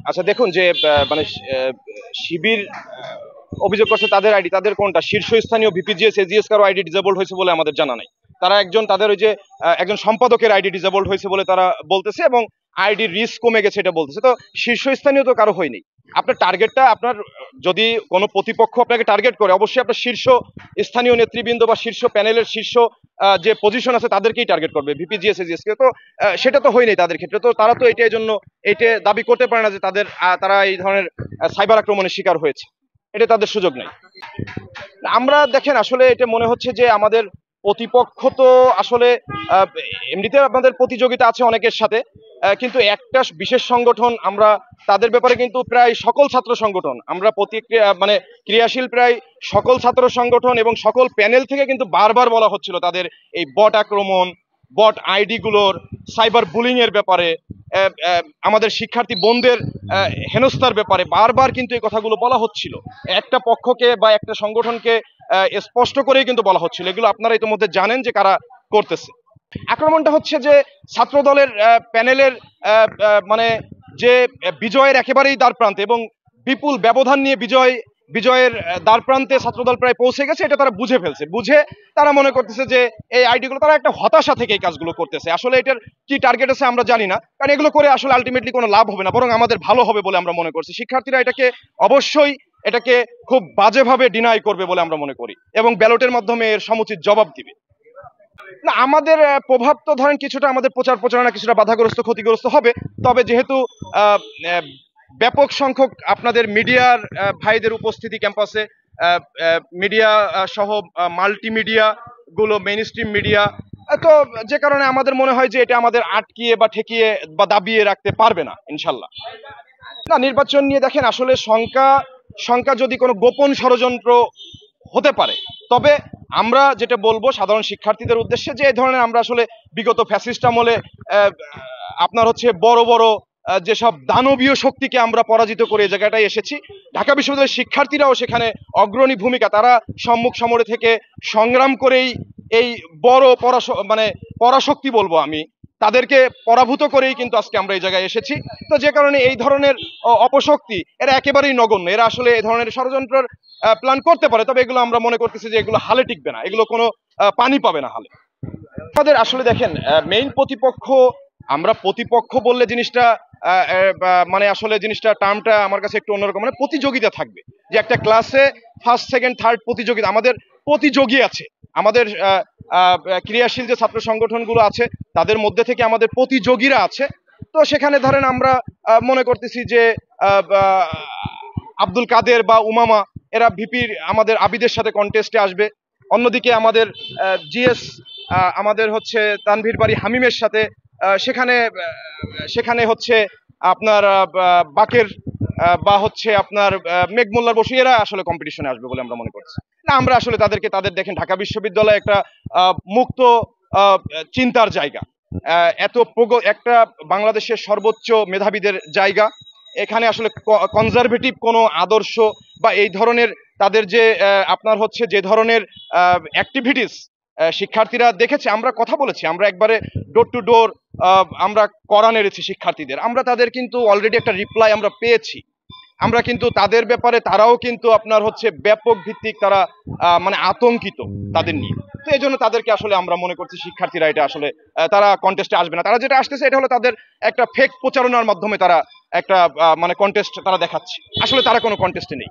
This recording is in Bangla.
আচ্ছা দেখুন যে মানে শিবির অভিযোগ করছে তাদের আইডি, তাদের কোনটা শীর্ষস্থানীয় ভিপিজিএস এজিএস কারো আইডি ডিসেবলড হয়েছে বলে আমাদের জানা নাই। তারা তাদের ওই যে একজন সম্পাদকের আইডি ডিসেবলড হয়েছে বলে তারা বলতেছে, এবং আইডির রিস্ক কমে গেছে এটা বলতেছে। তো শীর্ষস্থানীয় তো কারো হয়নি। আপনার টার্গেটটা, আপনার যদি কোনো প্রতিপক্ষ আপনাকে টার্গেট করে, অবশ্যই আপনার শীর্ষ স্থানীয় নেতৃবৃন্দ বা শীর্ষ প্যানেলের শীর্ষ যে পজিশন আছে তাদেরকেই টার্গেট করবে, ভিপিজিএস এজিএস কে। তো সেটা তো হয়নি তাদের ক্ষেত্রে। তো তারা তো এটার জন্য এটা দাবি করতে পারে না যে তারা এই ধরনের সাইবার আক্রমণের শিকার হয়েছে। এটা তাদের সুযোগ নাই। আমরা দেখেন আসলে এটা মনে হচ্ছে যে আমাদের প্রতিপক্ষ তো আসলে এমনিতে আপনাদের প্রতিযোগিতা আছে অনেকের সাথে, কিন্তু একটা বিশেষ সংগঠন, আমরা তাদের ব্যাপারে কিন্তু প্রায় সকল ছাত্র সংগঠন, আমরা প্রতিক্রিয়া মানে ক্রিয়াশীল প্রায় সকল ছাত্র সংগঠন এবং সকল প্যানেল থেকে কিন্তু বারবার বলা হচ্ছিল তাদের এই বট আক্রমণ, বট আইডি গুলোর সাইবার বুলিং এর ব্যাপারে, আমাদের শিক্ষার্থী বোনদের হেনস্থার ব্যাপারে বারবার কিন্তু এই কথাগুলো বলা হচ্ছিল। একটা পক্ষকে বা একটা সংগঠনকে স্পষ্ট করেই কিন্তু বলা হচ্ছিল। এগুলো আপনারা ইতিমধ্যে জানেন যে কারা করতেছে। আক্রমণটা হচ্ছে যে ছাত্র দলের প্যানেলের মানে যে বিজয়ের একেবারেই দ্বার প্রান্তে এবং বিপুল ব্যবধান নিয়ে বিজয়ের দ্বার প্রান্তে ছাত্রদল প্রায় পৌঁছে গেছে, এটা তারা বুঝে ফেলছে। বুঝে তারা মনে করতেছে যে এই আইডিগুলো, তারা একটা হতাশা থেকে এই কাজগুলো করতেছে। আসলে এটার কি টার্গেট আছে আমরা জানি না, কারণ এগুলো করে আসলে আলটিমেটলি কোনো লাভ হবে না, বরং আমাদের ভালো হবে বলে আমরা মনে করছি। শিক্ষার্থীরা অবশ্যই এটাকে খুব বাজেভাবে ডিনাই করবে বলে আমরা মনে করি, এবং ব্যালটের মাধ্যমে এর সমুচিত জবাব দিবে। না, আমাদের প্রভাব তো ধরেন কিছুটা আমাদের প্রচার প্রচারণা কিছুটা বাধাগ্রস্ত ক্ষতিগ্রস্ত হবে। তবে যেহেতু আহ, আহ, ব্যাপক সংখ্যক আপনাদের মিডিয়ার ভাইদের উপস্থিতি ক্যাম্পাসে, মিডিয়া সহ মাল্টিমিডিয়া গুলো, মেইন স্ট্রিম মিডিয়া, তো যে কারণে আমাদের মনে হয় যে এটা আমাদের আটকিয়ে বা ঠেকিয়ে বা দাবিয়ে রাখতে পারবে না ইনশাল্লাহ। না, নির্বাচন নিয়ে দেখেন আসলে শঙ্কা যদি কোনো গোপন ষড়যন্ত্র হতে পারে, তবে আমরা যেটা বলবো সাধারণ শিক্ষার্থীদের উদ্দেশ্যে, যে এই ধরনের আমরা আসলে বিগত ফ্যাসিস্ট আমলে আপনার হচ্ছে বড় বড় যেসব দানবীয় শক্তিকে আমরা পরাজিত করে এই জায়গাটায় এসেছি। ঢাকা বিশ্ববিদ্যালয়ের শিক্ষার্থীরাও সেখানে অগ্রণী ভূমিকা, তারা সম্মুখ সমরে থেকে সংগ্রাম করেই এই বড় মানে পরাশক্তি বলবো আমি, তাদেরকে পরাভূত করেই কিন্তু আজকে আমরা এই জায়গায় এসেছি। তো যে কারণে এই ধরনের অপশক্তি এরা একেবারেই নগণ্য। এরা আসলে এই ধরনের ষড়যন্ত্রের প্ল্যান করতে পারে, তবে এগুলো আমরা মনে করতেছি যে এগুলো হালে টিকবে না, এগুলো কোনো পানি পাবে না হালে। আমাদের আসলে দেখেন মেইন প্রতিপক্ষ, আমরা প্রতিপক্ষ বললে জিনিসটা মানে আসলে জিনিসটা টার্মটা আমার কাছে একটু অন্যরকম। মানে প্রতিযোগিতা থাকবে, যে একটা ক্লাসে ফার্স্ট সেকেন্ড থার্ড প্রতিযোগিতা, আমাদের প্রতিযোগী আছে। আমাদের ক্রিয়াশীল যে ছাত্র সংগঠনগুলো আছে তাদের মধ্যে থেকে আমাদের প্রতিযোগীরা আছে। তো সেখানে ধরেন আমরা মনে করতেছি যে আব্দুল কাদের বা উমামা, এরা ভিপির আমাদের আবিদের সাথে কন্টেস্টে আসবে। অন্যদিকে আমাদের জিএস আমাদের হচ্ছে তানভীর বাড়ি হামিমের সাথে সেখানে হচ্ছে আপনার বাকের বা হচ্ছে আপনার মেঘমোল্লার বসু, এরা আসলে কম্পিটিশনে আসবে বলে আমরা মনে করছি। না, আমরা আসলে তাদের দেখেন ঢাকা বিশ্ববিদ্যালয় একটা মুক্ত চিন্তার জায়গা, একটা বাংলাদেশের সর্বোচ্চ মেধাবীদের জায়গা। এখানে আসলে কনজারভেটিভ কোনো আদর্শ বা এই ধরনের তাদের যে আপনার হচ্ছে যে ধরনের অ্যাক্টিভিটিস শিক্ষার্থীরা দেখেছে, আমরা কথা বলেছি, আমরা একবারে ডোর টু ডোর আমরা করা নেড়েছি শিক্ষার্থীদের। আমরা তাদের কিন্তু অলরেডি একটা রিপ্লাই আমরা পেয়েছি। আমরা কিন্তু তাদের ব্যাপারে, তারাও কিন্তু আপনার হচ্ছে ব্যাপক ভিত্তিক তারা মানে আতঙ্কিত তাদের নিয়ে। তো এই জন্য তাদেরকে আসলে আমরা মনে করছি শিক্ষার্থীরা এটা আসলে তারা কন্টেস্টে আসবে না। তারা যেটা আসতেছে এটা হলো তাদের একটা ফেক প্রচারণার মাধ্যমে তারা একটা মানে কন্টেস্ট তারা দেখাচ্ছে, আসলে তারা কোনো কন্টেস্টে নেই।